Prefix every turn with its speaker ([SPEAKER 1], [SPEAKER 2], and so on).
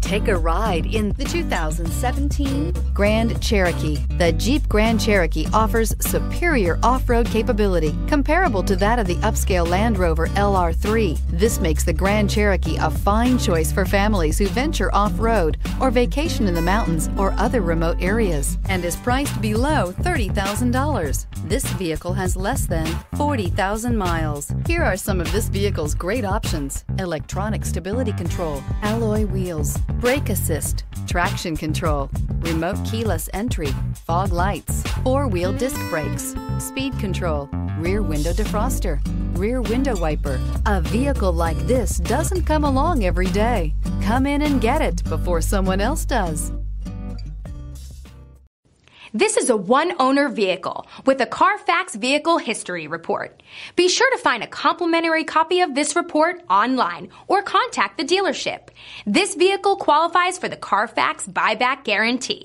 [SPEAKER 1] Take a ride in the 2017 Grand Cherokee. The Jeep Grand Cherokee offers superior off-road capability comparable to that of the upscale Land Rover LR3. This makes the Grand Cherokee a fine choice for families who venture off-road or vacation in the mountains or other remote areas, and is priced below $30,000. This vehicle has less than 40,000 miles. Here are some of this vehicle's great options: electronic stability control, alloy wheels, brake assist, traction control, remote keyless entry, fog lights, four-wheel disc brakes, speed control, rear window defroster, rear window wiper. A vehicle like this doesn't come along every day. Come in and get it before someone else does.
[SPEAKER 2] This is a one-owner vehicle with a Carfax Vehicle History Report. Be sure to find a complimentary copy of this report online or contact the dealership. This vehicle qualifies for the Carfax Buyback Guarantee.